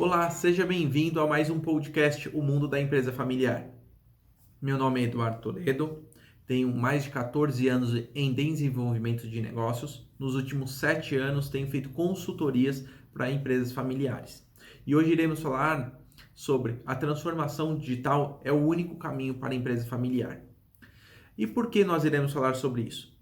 Olá, seja bem-vindo a mais um podcast O Mundo da Empresa Familiar. Meu nome é Eduardo Toledo, tenho mais de 14 anos em desenvolvimento de negócios. Nos últimos 7 anos tenho feito consultorias para empresas familiares. E hoje iremos falar sobre a transformação digital é o único caminho para a empresa familiar. E por que nós iremos falar sobre isso?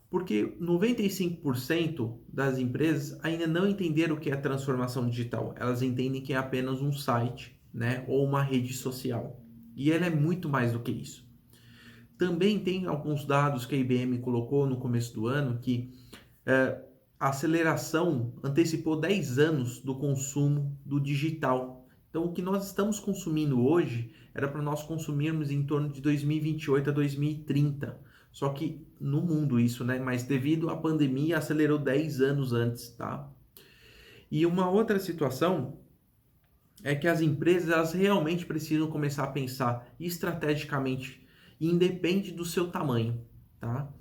Porque 95% das empresas ainda não entenderam o que é transformação digital. Elas entendem que é apenas um site, né, ou uma rede social. E ela é muito mais do que isso. Também tem alguns dados que a IBM colocou no começo do ano que a aceleração antecipou 10 anos do consumo do digital. Então, o que nós estamos consumindo hoje era para nós consumirmos em torno de 2028 a 2030. Só que no mundo isso, né? Mas devido à pandemia, acelerou 10 anos antes, tá? E uma outra situação é que as empresas elas realmente precisam começar a pensar estrategicamente, independe do seu tamanho, tá?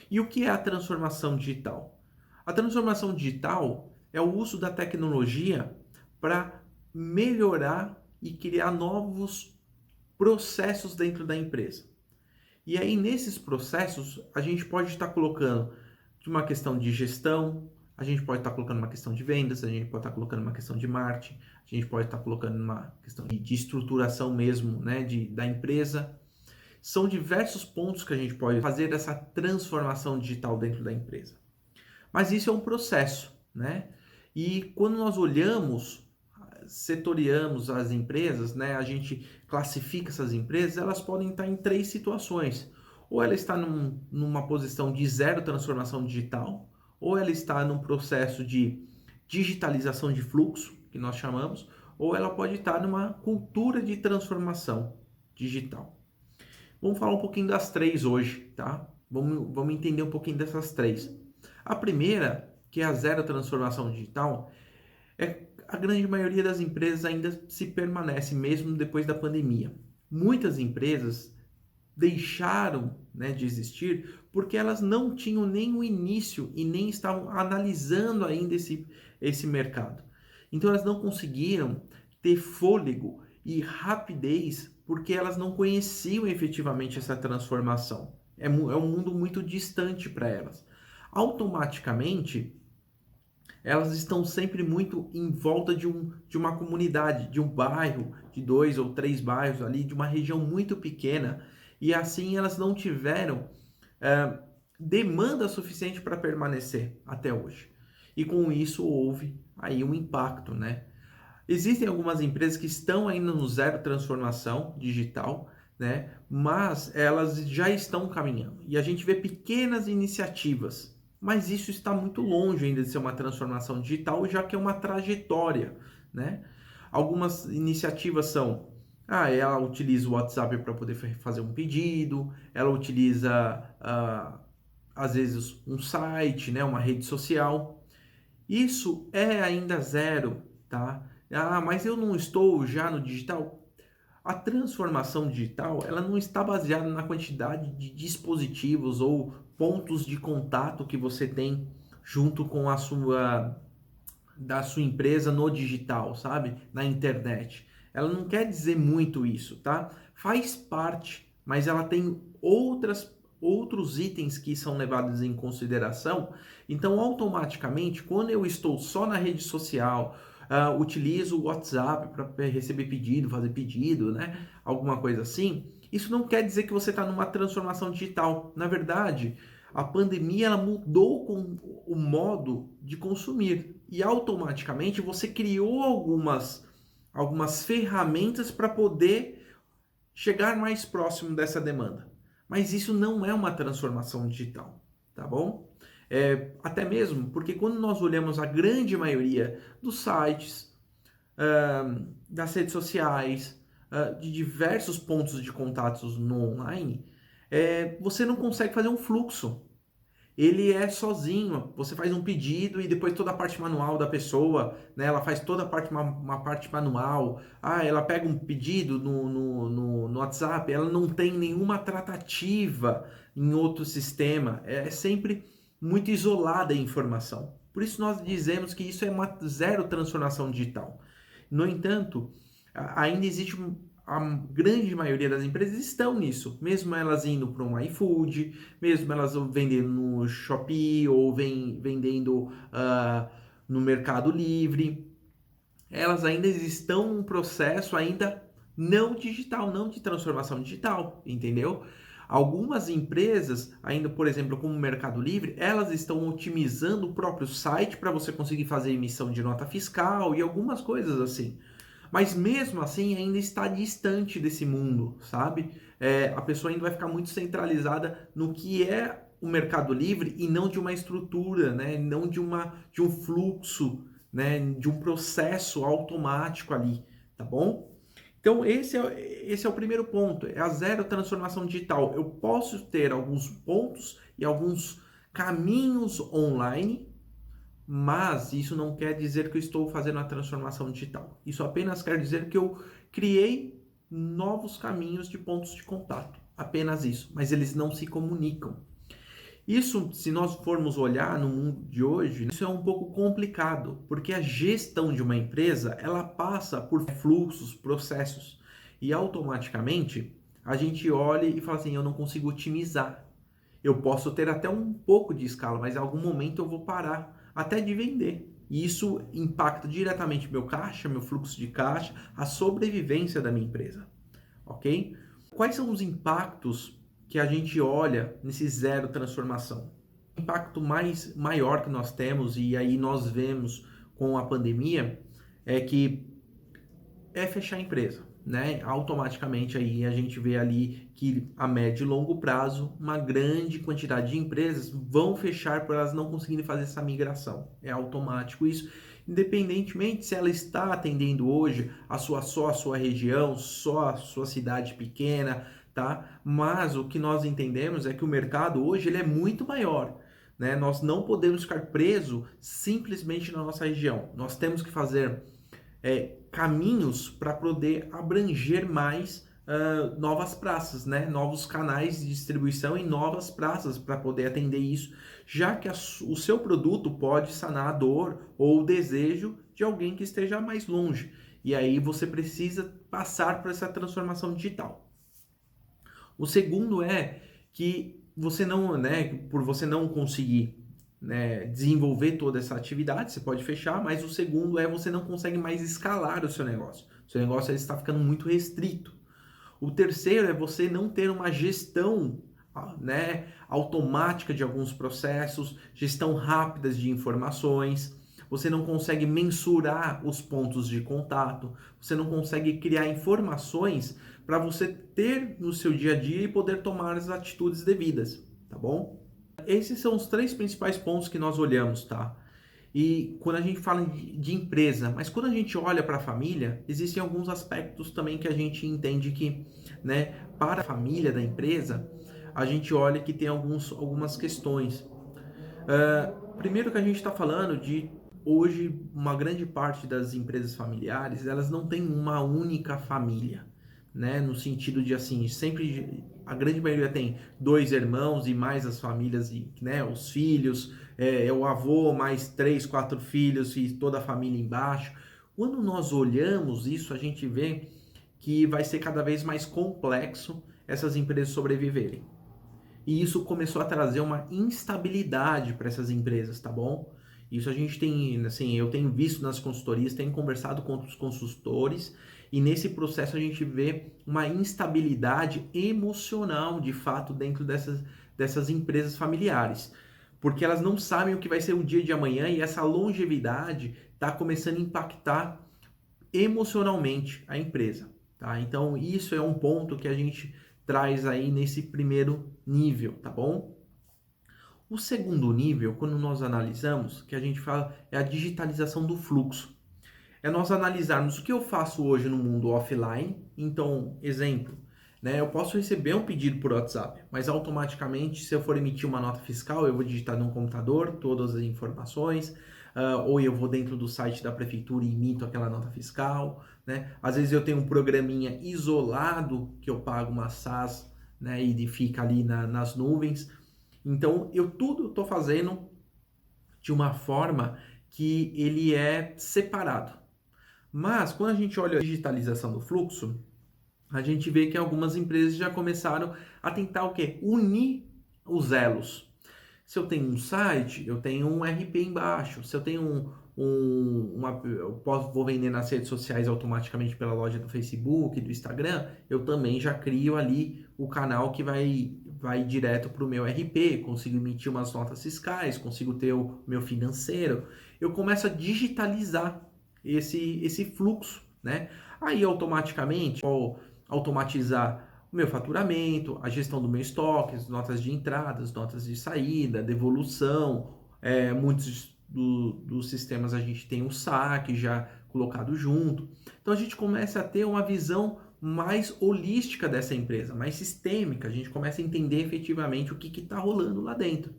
E o que é a transformação digital? A transformação digital é o uso da tecnologia para melhorar e criar novos processos dentro da empresa. E aí, nesses processos, a gente pode estar colocando de uma questão de gestão, a gente pode estar colocando uma questão de vendas, a gente pode estar colocando uma questão de marketing, a gente pode estar colocando uma questão de estruturação mesmo, né, da empresa. São diversos pontos que a gente pode fazer essa transformação digital dentro da empresa. Mas isso é um processo, né? E quando nós olhamos, setoriamos as empresas, né? A gente classifica essas empresas, elas podem estar em três situações. Ou ela está numa posição de zero transformação digital, ou ela está num processo de digitalização de fluxo, que nós chamamos, ou ela pode estar numa cultura de transformação digital. Vamos falar um pouquinho das três hoje, tá? Vamos entender um pouquinho dessas três. A primeira, que é a zero transformação digital, a grande maioria das empresas ainda se permanece, mesmo depois da pandemia. Muitas empresas deixaram, né, de existir porque elas não tinham nem o início e nem estavam analisando ainda esse mercado. Então elas não conseguiram ter fôlego e rapidez porque elas não conheciam efetivamente essa transformação. É um mundo muito distante para elas. Automaticamente, elas estão sempre muito em volta de uma comunidade, de um bairro, de 2 ou 3 bairros ali, de uma região muito pequena, e assim elas não tiveram demanda suficiente para permanecer até hoje. E com isso houve aí um impacto, né? Existem algumas empresas que estão ainda no zero transformação digital, né? Mas elas já estão caminhando. E a gente vê pequenas iniciativas, mas isso está muito longe ainda de ser uma transformação digital, já que é uma trajetória, né? Algumas iniciativas são, ela utiliza o WhatsApp para poder fazer um pedido, ela utiliza, às vezes, um site, né? Uma rede social. Isso é ainda zero, tá? Mas eu não estou já no digital. A transformação digital, ela não está baseada na quantidade de dispositivos ou pontos de contato que você tem junto com da sua empresa no digital, sabe? Na internet. Ela não quer dizer muito isso, tá? Faz parte, mas ela tem outros itens que são levados em consideração. Então, automaticamente, quando eu estou só na rede social, utilizo o WhatsApp para receber pedido, fazer pedido, né? Alguma coisa assim. Isso não quer dizer que você está numa transformação digital. Na verdade, a pandemia ela mudou o modo de consumir e automaticamente você criou algumas ferramentas para poder chegar mais próximo dessa demanda. Mas isso não é uma transformação digital, tá bom? Até mesmo porque quando nós olhamos a grande maioria dos sites, das redes sociais, de diversos pontos de contatos no online, você não consegue fazer um fluxo. Ele é sozinho, você faz um pedido e depois toda a parte manual da pessoa, né? Ela faz toda a parte, uma parte manual. Ela pega um pedido no WhatsApp, ela não tem nenhuma tratativa em outro sistema. É sempre muito isolada a informação. Por isso nós dizemos que isso é uma zero transformação digital. No entanto, ainda existe a grande maioria das empresas estão nisso, mesmo elas indo para um iFood, mesmo elas vendendo no Shopee ou vendendo no Mercado Livre, elas ainda estão num processo ainda não digital, não de transformação digital, entendeu? Algumas empresas, ainda por exemplo, como o Mercado Livre, elas estão otimizando o próprio site para você conseguir fazer emissão de nota fiscal e algumas coisas assim. Mas mesmo assim ainda está distante desse mundo, sabe? A pessoa ainda vai ficar muito centralizada no que é o Mercado Livre e não de uma estrutura, né? Não de um fluxo, né? De um processo automático ali, tá bom? Então esse é o primeiro ponto, é a zero transformação digital. Eu posso ter alguns pontos e alguns caminhos online, mas isso não quer dizer que eu estou fazendo a transformação digital. Isso apenas quer dizer que eu criei novos caminhos de pontos de contato. Apenas isso. Mas eles não se comunicam. Isso, se nós formos olhar no mundo de hoje, isso é um pouco complicado, porque a gestão de uma empresa, ela passa por fluxos, processos, e automaticamente a gente olha e fala assim, eu não consigo otimizar. Eu posso ter até um pouco de escala, mas em algum momento eu vou parar até de vender. E isso impacta diretamente meu caixa, meu fluxo de caixa, a sobrevivência da minha empresa, ok? Quais são os impactos que a gente olha nesse zero transformação? O impacto maior que nós temos, e aí nós vemos com a pandemia, é que é fechar a empresa, né? Automaticamente aí a gente vê ali que a médio e longo prazo, uma grande quantidade de empresas vão fechar por elas não conseguirem fazer essa migração. É automático isso, independentemente se ela está atendendo hoje só a sua região, só a sua cidade pequena, tá? Mas o que nós entendemos é que o mercado hoje ele é muito maior. Né? Nós não podemos ficar presos simplesmente na nossa região. Nós temos que fazer caminhos para poder abranger mais novas praças, né? Novos canais de distribuição e novas praças para poder atender isso, já que o seu produto pode sanar a dor ou o desejo de alguém que esteja mais longe. E aí você precisa passar por essa transformação digital. O segundo é que você não, né, por você não conseguir, né, desenvolver toda essa atividade, você pode fechar, mas o segundo é você não consegue mais escalar o seu negócio. O seu negócio está ficando muito restrito. O terceiro é você não ter uma gestão, né, automática de alguns processos, gestão rápida de informações. Você não consegue mensurar os pontos de contato, você não consegue criar informações para você ter no seu dia a dia e poder tomar as atitudes devidas, tá bom? Esses são os três principais pontos que nós olhamos, tá? E quando a gente fala de empresa, mas quando a gente olha para a família, existem alguns aspectos também que a gente entende que, né, para a família da empresa, a gente olha que tem algumas questões. Primeiro que a gente está falando de hoje, uma grande parte das empresas familiares, elas não têm uma única família, né? No sentido de assim, sempre a grande maioria tem dois irmãos e mais as famílias, né? Os filhos, o avô, mais três, quatro filhos e toda a família embaixo. Quando nós olhamos isso, a gente vê que vai ser cada vez mais complexo essas empresas sobreviverem. E isso começou a trazer uma instabilidade para essas empresas, tá bom? Isso a gente tem, assim, eu tenho visto nas consultorias, tenho conversado com os consultores e nesse processo a gente vê uma instabilidade emocional, de fato, dentro dessas empresas familiares. Porque elas não sabem o que vai ser o dia de amanhã e essa longevidade está começando a impactar emocionalmente a empresa, tá? Então, isso é um ponto que a gente traz aí nesse primeiro nível, tá bom? O segundo nível, quando nós analisamos, que a gente fala é a digitalização do fluxo. É nós analisarmos o que eu faço hoje no mundo offline. Então, exemplo, né? Eu posso receber um pedido por WhatsApp, mas automaticamente, se eu for emitir uma nota fiscal, eu vou digitar no computador todas as informações, ou eu vou dentro do site da prefeitura e emito aquela nota fiscal, né? Às vezes eu tenho um programinha isolado que eu pago uma SaaS, né? E fica ali nas nuvens. Então, eu tudo estou fazendo de uma forma que ele é separado. Mas quando a gente olha a digitalização do fluxo, a gente vê que algumas empresas já começaram a tentar o quê? Unir os elos. Se eu tenho um site, eu tenho um RP embaixo. Se eu tenho vou vender nas redes sociais automaticamente pela loja do Facebook, do Instagram, eu também já crio ali o canal que vai direto para o meu RP, consigo emitir umas notas fiscais, consigo ter o meu financeiro. Eu começo a digitalizar esse fluxo, né? Aí automaticamente, vou automatizar o meu faturamento, a gestão do meu estoque, as notas de entrada, as notas de saída, devolução. Muitos dos sistemas a gente tem um saque já colocado junto. Então a gente começa a ter uma visão mais holística dessa empresa, mais sistêmica. A gente começa a entender efetivamente o que está rolando lá dentro,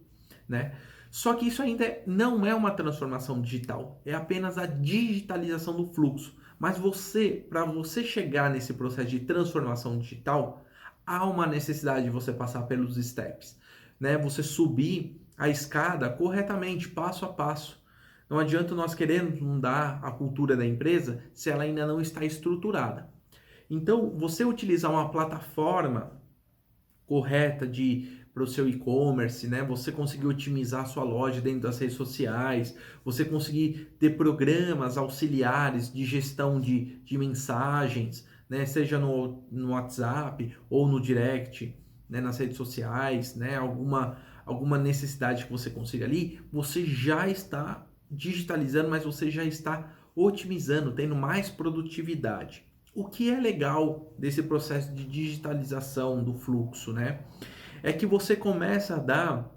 né? Só que isso ainda não é uma transformação digital, é apenas a digitalização do fluxo. Mas para você chegar nesse processo de transformação digital, há uma necessidade de você passar pelos steps, né? Você subir a escada corretamente, passo a passo. Não adianta nós querermos mudar a cultura da empresa se ela ainda não está estruturada. Então, você utilizar uma plataforma correta para o seu e-commerce, né? Você conseguir otimizar a sua loja dentro das redes sociais, você conseguir ter programas auxiliares de gestão de mensagens, né? Seja no WhatsApp ou no direct, né? Nas redes sociais, né? Alguma necessidade que você consiga ali, você já está digitalizando, mas você já está otimizando, tendo mais produtividade. O que é legal desse processo de digitalização do fluxo, né? É que você começa a dar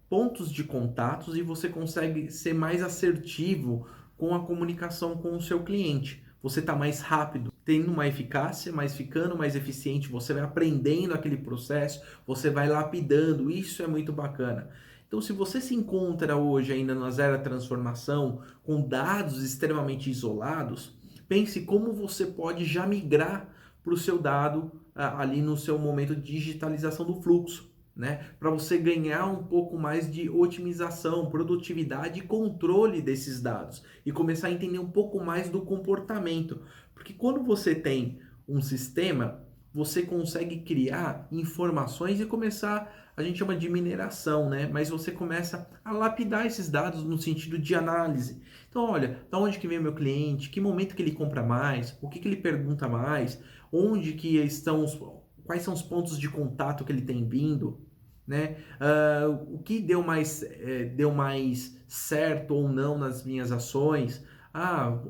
pontos de contatos e você consegue ser mais assertivo com a comunicação com o seu cliente. Você está mais rápido, tendo uma eficácia, mas ficando mais eficiente, você vai aprendendo aquele processo, você vai lapidando, isso é muito bacana. Então, se você se encontra hoje ainda na zero transformação, com dados extremamente isolados, pense como você pode já migrar para o seu dado ali no seu momento de digitalização do fluxo, né? Para você ganhar um pouco mais de otimização, produtividade e controle desses dados e começar a entender um pouco mais do comportamento. Porque quando você tem um sistema, você consegue criar informações e começar, a gente chama de mineração, né? Mas você começa a lapidar esses dados no sentido de análise. Então, olha, da onde que vem o meu cliente, que momento que ele compra mais, o que ele pergunta mais, onde que estão quais são os pontos de contato que ele tem vindo, né? O que deu mais certo ou não nas minhas ações.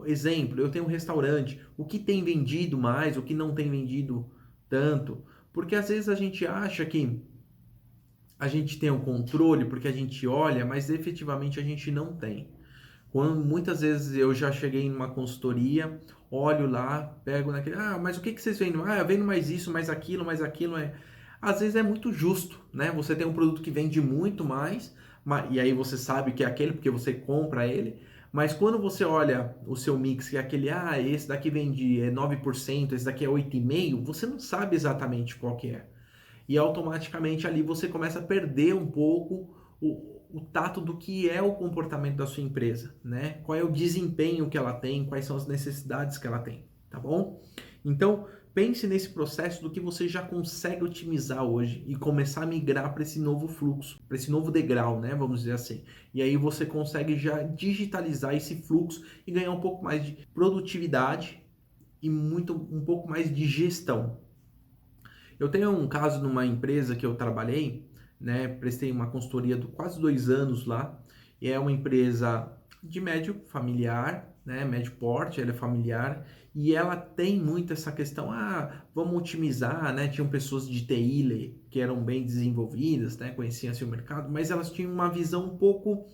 Exemplo, eu tenho um restaurante, o que tem vendido mais, o que não tem vendido tanto, porque às vezes a gente acha que a gente tem o controle porque a gente olha, mas efetivamente a gente não tem. Quando muitas vezes eu já cheguei em uma consultoria, olho lá, pego naquele, mas o que vocês vendem? Eu vendo mais isso, mais aquilo, às vezes é muito justo, né? Você tem um produto que vende muito mais, e aí você sabe que é aquele porque você compra ele, mas quando você olha o seu mix, que é aquele, esse daqui vende 9%, esse daqui é 8,5%, você não sabe exatamente qual que é. E automaticamente ali você começa a perder um pouco o tato do que é o comportamento da sua empresa, né? Qual é o desempenho que ela tem, quais são as necessidades que ela tem, tá bom? Então, pense nesse processo do que você já consegue otimizar hoje e começar a migrar para esse novo fluxo, para esse novo degrau, né? Vamos dizer assim. E aí você consegue já digitalizar esse fluxo e ganhar um pouco mais de produtividade e um pouco mais de gestão. Eu tenho um caso numa empresa que eu trabalhei, né? Prestei uma consultoria de quase 2 anos lá, e é uma empresa de médio familiar, né? Médio porte, ela é familiar, e ela tem muito essa questão, vamos otimizar, né? Tinham pessoas de TI que eram bem desenvolvidas, né? Conheciam assim, o mercado, mas elas tinham uma visão um pouco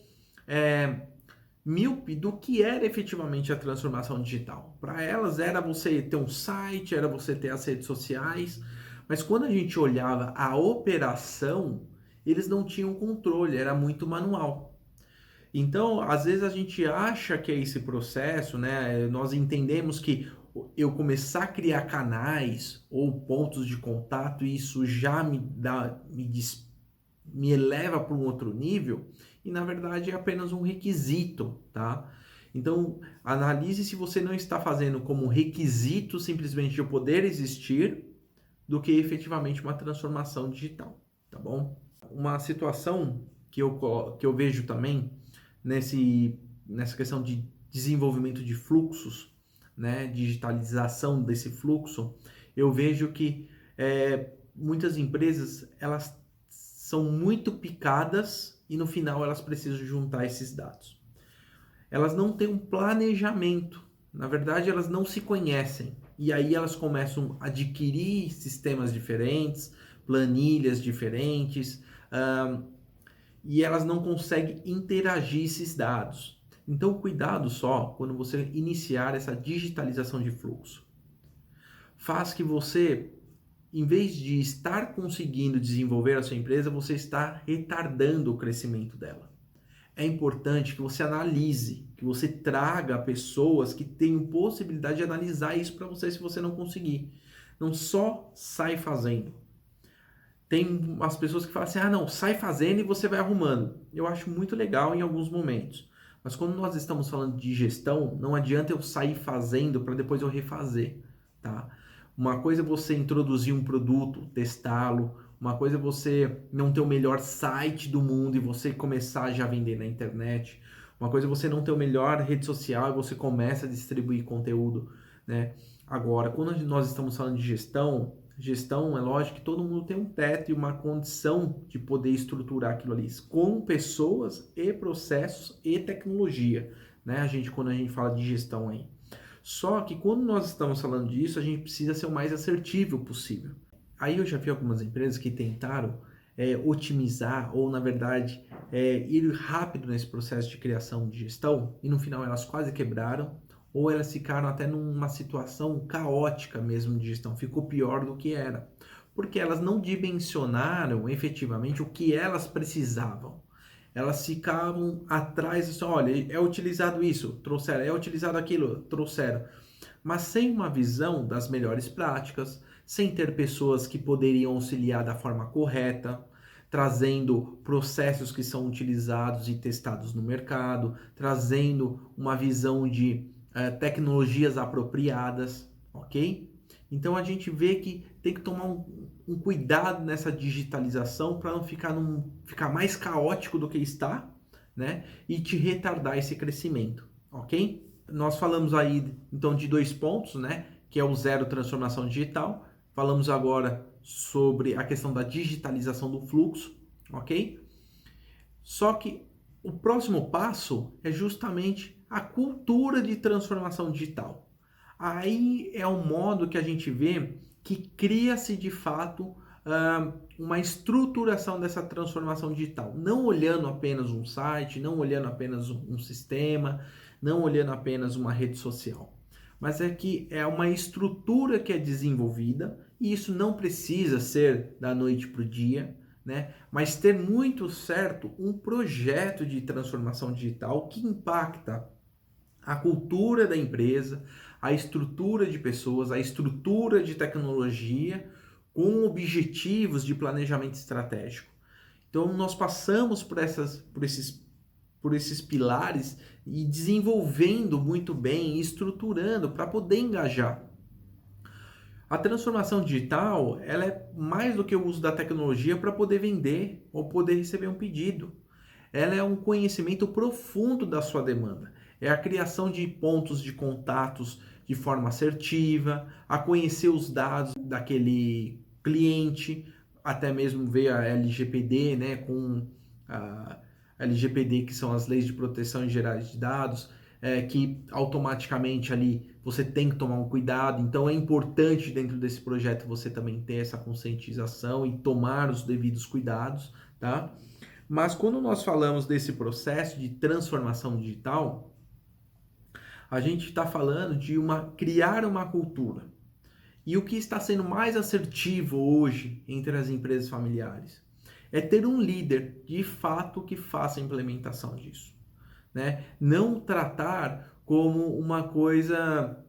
míope do que era efetivamente a transformação digital. Para elas era você ter um site, era você ter as redes sociais, mas quando a gente olhava a operação, eles não tinham controle, era muito manual. Então, às vezes a gente acha que é esse processo, né? Nós entendemos que eu começar a criar canais ou pontos de contato, isso já me eleva para um outro nível, e na verdade é apenas um requisito, tá? Então, analise se você não está fazendo como requisito simplesmente de eu poder existir, do que efetivamente uma transformação digital, tá bom? Uma situação que eu vejo também nessa questão de desenvolvimento de fluxos, né, digitalização desse fluxo, eu vejo que muitas empresas elas são muito picadas e no final elas precisam juntar esses dados. Elas não têm um planejamento, na verdade elas não se conhecem e aí elas começam a adquirir sistemas diferentes, planilhas diferentes, e elas não conseguem interagir esses dados. Então, cuidado só quando você iniciar essa digitalização de fluxo. Faz que você, em vez de estar conseguindo desenvolver a sua empresa, você está retardando o crescimento dela. É importante que você analise, que você traga pessoas que tenham possibilidade de analisar isso para você se você não conseguir. Não só sai fazendo. Tem as pessoas que falam assim, não, sai fazendo e você vai arrumando. Eu acho muito legal em alguns momentos. Mas quando nós estamos falando de gestão, não adianta eu sair fazendo para depois eu refazer, tá? Uma coisa é você introduzir um produto, testá-lo. Uma coisa é você não ter o melhor site do mundo e você começar já a vender na internet. Uma coisa é você não ter o melhor rede social e você começa a distribuir conteúdo, né? Agora, quando nós estamos falando de gestão é lógico que todo mundo tem um teto e uma condição de poder estruturar aquilo ali, com pessoas e processos e tecnologia, né? Quando a gente fala de gestão aí. Só que quando nós estamos falando disso, a gente precisa ser o mais assertivo possível. Aí eu já vi algumas empresas que tentaram otimizar ou, na verdade, ir rápido nesse processo de criação de gestão e no final elas quase quebraram ou elas ficaram até numa situação caótica mesmo de gestão, ficou pior do que era, porque elas não dimensionaram efetivamente o que elas precisavam. Elas ficavam atrás, assim, olha, é utilizado isso, trouxeram, é utilizado aquilo, trouxeram, mas sem uma visão das melhores práticas, sem ter pessoas que poderiam auxiliar da forma correta, trazendo processos que são utilizados e testados no mercado, trazendo uma visão de tecnologias apropriadas, ok? Então a gente vê que tem que tomar um cuidado nessa digitalização para não ficar mais caótico do que está, né? E te retardar esse crescimento, ok? Nós falamos aí então de 2 pontos, né? Que é o zero transformação digital. Falamos agora sobre a questão da digitalização do fluxo, ok? Só que o próximo passo é justamente a cultura de transformação digital. Aí é o modo que a gente vê que cria-se de fato uma estruturação dessa transformação digital, não olhando apenas um site, não olhando apenas um sistema, não olhando apenas uma rede social, mas é que é uma estrutura que é desenvolvida e isso não precisa ser da noite para o dia, né? Mas ter muito certo um projeto de transformação digital que impacta a cultura da empresa, a estrutura de pessoas, a estrutura de tecnologia, com objetivos de planejamento estratégico. Então, nós passamos por esses pilares e desenvolvendo muito bem, estruturando para poder engajar. A transformação digital, ela é mais do que o uso da tecnologia para poder vender ou poder receber um pedido. Ela é um conhecimento profundo da sua demanda. É a criação de pontos de contatos de forma assertiva, a conhecer os dados daquele cliente, até mesmo ver a LGPD, né, com a LGPD, que são as leis de proteção gerais de dados, que automaticamente ali você tem que tomar um cuidado. Então é importante dentro desse projeto você também ter essa conscientização e tomar os devidos cuidados, tá? Mas quando nós falamos desse processo de transformação digital, a gente está falando de criar uma cultura. E o que está sendo mais assertivo hoje entre as empresas familiares é ter um líder de fato que faça a implementação disso, né? Não tratar como uma coisa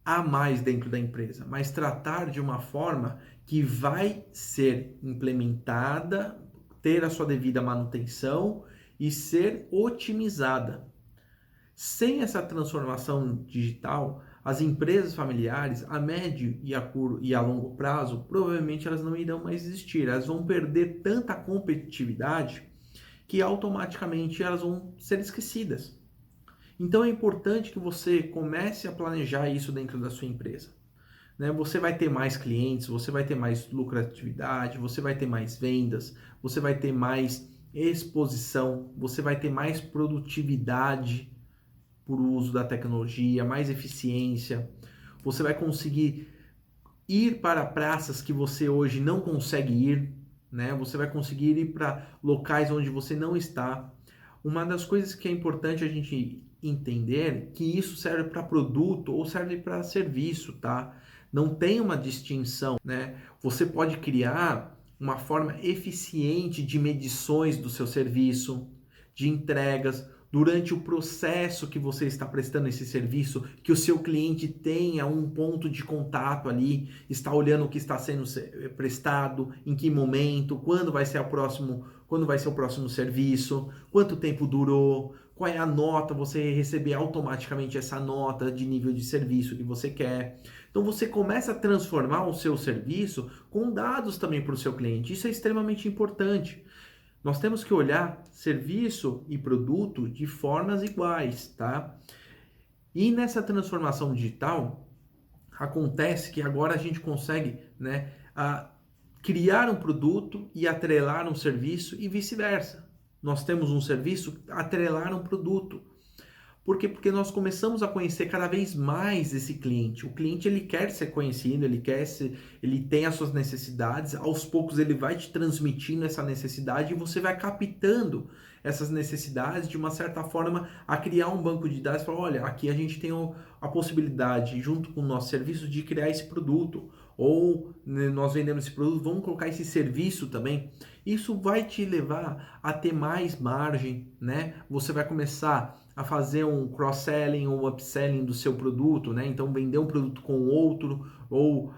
a mais dentro da empresa, mas tratar de uma forma que vai ser implementada, ter a sua devida manutenção e ser otimizada. Sem essa transformação digital, as empresas familiares, a médio e a longo prazo, provavelmente elas não irão mais existir. Elas vão perder tanta competitividade que automaticamente elas vão ser esquecidas. Então é importante que você comece a planejar isso dentro da sua empresa. Né? Você vai ter mais clientes, você vai ter mais lucratividade, você vai ter mais vendas, você vai ter mais exposição, você vai ter mais produtividade por uso da tecnologia, mais eficiência. Você vai conseguir ir para praças que você hoje não consegue ir, né? Você vai conseguir ir para locais onde você não está. Uma das coisas que é importante a gente entender que isso serve para produto ou serve para serviço, tá? Não tem uma distinção, né? Você pode criar uma forma eficiente de medições do seu serviço, de entregas, durante o processo que você está prestando esse serviço, que o seu cliente tenha um ponto de contato ali, está olhando o que está sendo prestado, em que momento, quando vai ser o próximo serviço, quanto tempo durou, qual é a nota, você receber automaticamente essa nota de nível de serviço que você quer. Então você começa a transformar o seu serviço com dados também para o seu cliente. Isso é extremamente importante. Nós temos que olhar serviço e produto de formas iguais, tá? E nessa transformação digital, acontece que agora a gente consegue, né, criar um produto e atrelar um serviço e vice-versa. Nós temos um serviço, atrelar um produto. Por quê? Porque nós começamos a conhecer cada vez mais esse cliente. O cliente ele quer ser conhecido, ele tem as suas necessidades, aos poucos ele vai te transmitindo essa necessidade e você vai captando essas necessidades de uma certa forma a criar um banco de dados e falar, olha, aqui a gente tem a possibilidade, junto com o nosso serviço, de criar esse produto. Ou nós vendemos esse produto, vamos colocar esse serviço também. Isso vai te levar a ter mais margem, né? Você vai começar a fazer um cross-selling ou upselling do seu produto, né? Então vender um produto com outro ou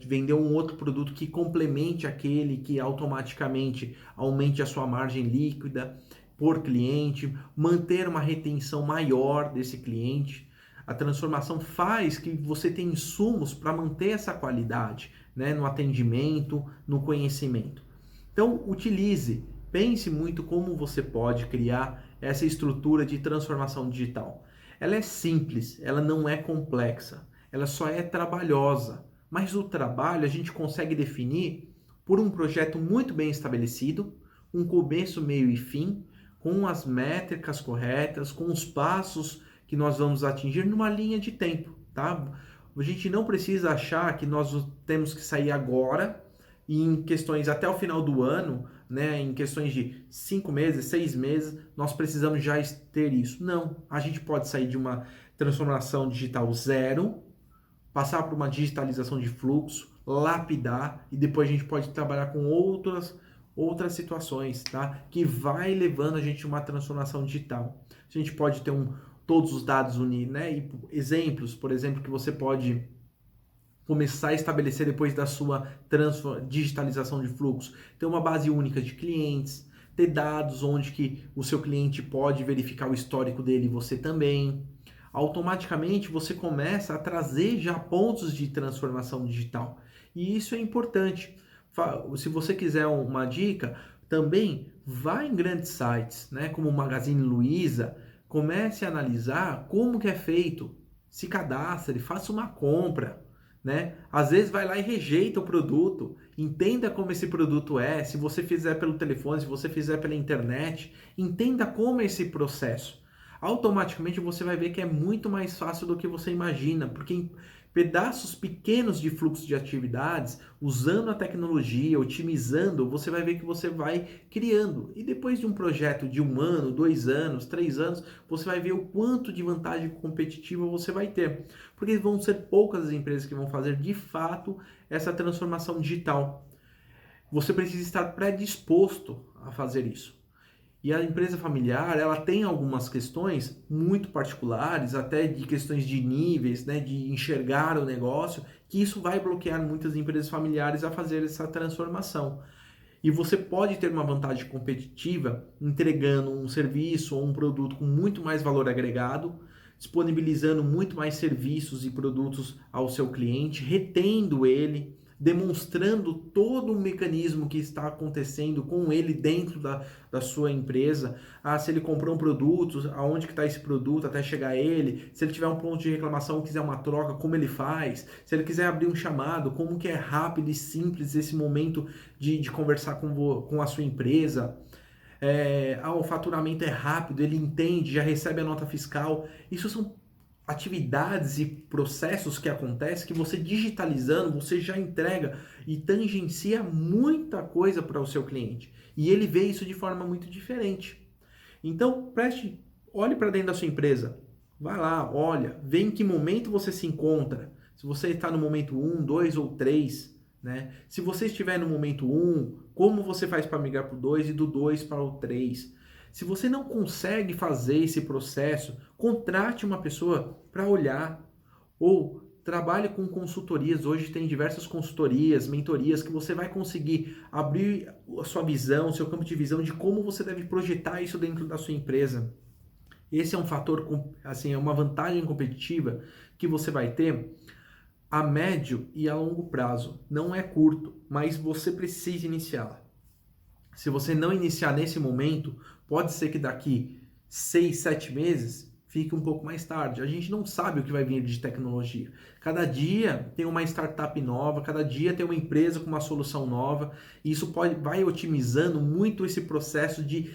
vender um outro produto que complemente aquele, que automaticamente aumente a sua margem líquida por cliente, manter uma retenção maior desse cliente. A transformação faz que você tenha insumos para manter essa qualidade, né? No atendimento, no conhecimento. Então utilize, pense muito como você pode criar essa estrutura de transformação digital. Ela é simples, ela não é complexa, ela só é trabalhosa. Mas o trabalho a gente consegue definir por um projeto muito bem estabelecido, um começo, meio e fim, com as métricas corretas, com os passos que nós vamos atingir numa linha de tempo, tá? A gente não precisa achar que nós temos que sair agora e em questões até o final do ano, né, em questões de 5 meses, 6 meses, nós precisamos já ter isso. Não, a gente pode sair de uma transformação digital zero, passar por uma digitalização de fluxo, lapidar e depois a gente pode trabalhar com outras situações, tá? Que vai levando a gente a uma transformação digital. A gente pode ter todos os dados unidos, né? E exemplos, por exemplo, que você pode começar a estabelecer depois da sua digitalização de fluxo. Ter uma base única de clientes, ter dados onde que o seu cliente pode verificar o histórico dele e você também. Automaticamente você começa a trazer já pontos de transformação digital. E isso é importante. Se você quiser uma dica, também vá em grandes sites, né, como o Magazine Luiza, comece a analisar como que é feito, se cadastre, faça uma compra, né? Às vezes vai lá e rejeita o produto, entenda como esse produto é, se você fizer pelo telefone, se você fizer pela internet, entenda como é esse processo. Automaticamente você vai ver que é muito mais fácil do que você imagina, porque em pedaços pequenos de fluxo de atividades, usando a tecnologia, otimizando, você vai ver que você vai criando. E depois de um projeto de 1 ano, 2 anos, 3 anos, você vai ver o quanto de vantagem competitiva você vai ter. Porque vão ser poucas as empresas que vão fazer de fato essa transformação digital. Você precisa estar predisposto a fazer isso. E a empresa familiar, ela tem algumas questões muito particulares, até de questões de níveis, né, de enxergar o negócio, que isso vai bloquear muitas empresas familiares a fazer essa transformação. E você pode ter uma vantagem competitiva entregando um serviço ou um produto com muito mais valor agregado, disponibilizando muito mais serviços e produtos ao seu cliente, retendo ele, demonstrando todo o mecanismo que está acontecendo com ele dentro da sua empresa. Se ele comprou um produto, aonde que está esse produto até chegar a ele, se ele tiver um ponto de reclamação, quiser uma troca, como ele faz, se ele quiser abrir um chamado, como que é rápido e simples esse momento de conversar com a sua empresa. O faturamento é rápido, ele entende, já recebe a nota fiscal. Isso são atividades e processos que acontecem que você digitalizando, você já entrega e tangencia muita coisa para o seu cliente. E ele vê isso de forma muito diferente. Então, olhe para dentro da sua empresa. Vai lá, olha, vê em que momento você se encontra. Se você está no momento 1, 2 ou 3, né? Se você estiver no momento 1, como você faz para migrar para o 2 e do 2 para o 3? Se você não consegue fazer esse processo, contrate uma pessoa para olhar ou trabalhe com consultorias. Hoje tem diversas consultorias, mentorias que você vai conseguir abrir a sua visão, o seu campo de visão de como você deve projetar isso dentro da sua empresa. Esse é um fator, assim, é uma vantagem competitiva que você vai ter a médio e a longo prazo. Não é curto, mas você precisa iniciar. Se você não iniciar nesse momento, pode ser que daqui 6, 7 meses fique um pouco mais tarde. A gente não sabe o que vai vir de tecnologia. Cada dia tem uma startup nova, cada dia tem uma empresa com uma solução nova, e isso vai otimizando muito esse processo de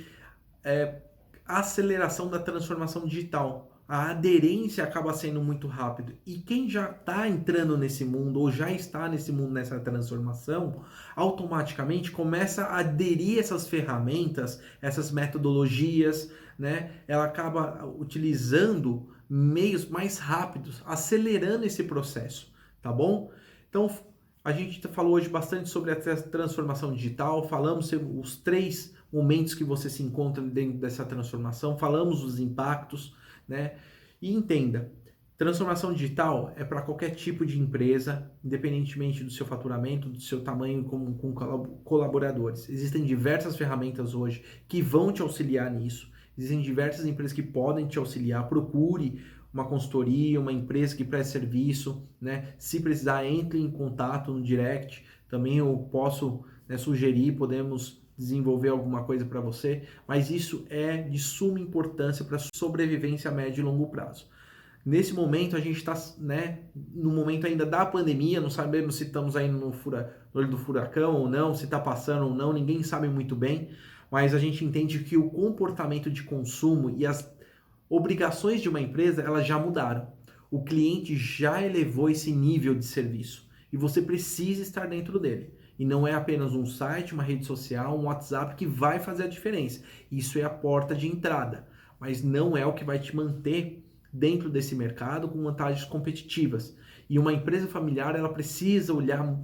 aceleração da transformação digital. A aderência acaba sendo muito rápido. E quem já está entrando nesse mundo ou já está nesse mundo, nessa transformação, automaticamente começa a aderir essas ferramentas, essas metodologias, né? Ela acaba utilizando meios mais rápidos, acelerando esse processo, tá bom? Então, a gente falou hoje bastante sobre a transformação digital, falamos os 3 momentos que você se encontra dentro dessa transformação, falamos os impactos, né? E entenda, transformação digital é para qualquer tipo de empresa, independentemente do seu faturamento, do seu tamanho com colaboradores. Existem diversas ferramentas hoje que vão te auxiliar nisso. Existem diversas empresas que podem te auxiliar. Procure uma consultoria, uma empresa que preste serviço, né? Se precisar, entre em contato no direct. Também eu posso, né, sugerir, podemos desenvolver alguma coisa para você, mas isso é de suma importância para a sobrevivência a médio e longo prazo. Nesse momento, a gente está, né, no momento ainda da pandemia, não sabemos se estamos aí no olho do furacão ou não, se está passando ou não, ninguém sabe muito bem, mas a gente entende que o comportamento de consumo e as obrigações de uma empresa, elas já mudaram. O cliente já elevou esse nível de serviço e você precisa estar dentro dele. E não é apenas um site, uma rede social, um WhatsApp que vai fazer a diferença. Isso é a porta de entrada, mas não é o que vai te manter dentro desse mercado com vantagens competitivas. E uma empresa familiar, ela precisa olhar com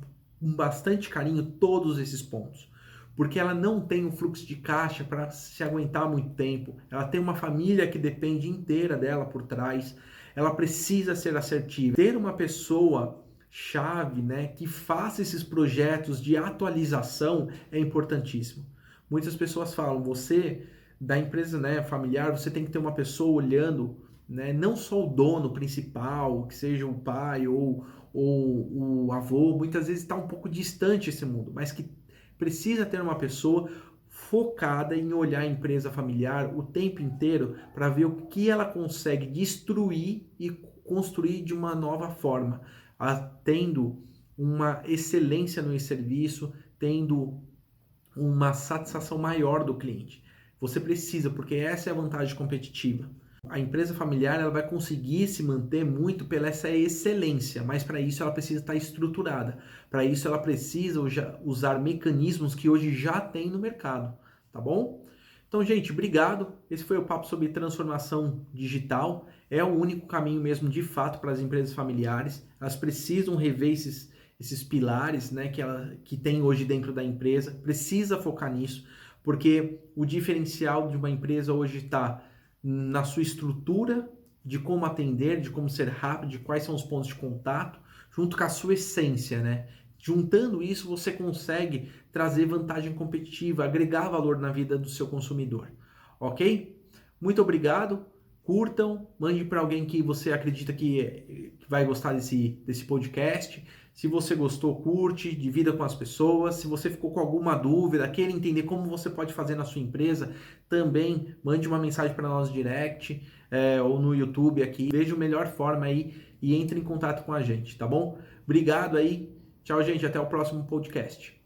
bastante carinho todos esses pontos, porque ela não tem um fluxo de caixa para se aguentar muito tempo. Ela tem uma família que depende inteira dela por trás. Ela precisa ser assertiva. Ter uma pessoa chave, né, que faça esses projetos de atualização é importantíssimo. Muitas pessoas falam, você da empresa, né, familiar, você tem que ter uma pessoa olhando, né, não só o dono principal, que seja o pai ou o avô, muitas vezes está um pouco distante esse mundo, mas que precisa ter uma pessoa focada em olhar a empresa familiar o tempo inteiro para ver o que ela consegue destruir e construir de uma nova forma, tendo uma excelência no serviço, tendo uma satisfação maior do cliente. Você precisa, porque essa é a vantagem competitiva. A empresa familiar, ela vai conseguir se manter muito pela essa excelência, mas para isso ela precisa estar estruturada. Para isso ela precisa usar mecanismos que hoje já tem no mercado, tá bom? Então, gente, obrigado. Esse foi o papo sobre transformação digital. É o único caminho mesmo, de fato, para as empresas familiares. Elas precisam rever esses pilares, né, que tem hoje dentro da empresa. Precisa focar nisso, porque o diferencial de uma empresa hoje está na sua estrutura, de como atender, de como ser rápido, de quais são os pontos de contato, junto com a sua essência, né? Juntando isso, você consegue trazer vantagem competitiva, agregar valor na vida do seu consumidor, ok? Muito obrigado, curtam, mande para alguém que você acredita que vai gostar desse podcast. Se você gostou, curte, divida com as pessoas. Se você ficou com alguma dúvida, queira entender como você pode fazer na sua empresa, também mande uma mensagem para nós direct ou no YouTube aqui. Veja a melhor forma aí e entre em contato com a gente, tá bom? Obrigado aí. Tchau, gente. Até o próximo podcast.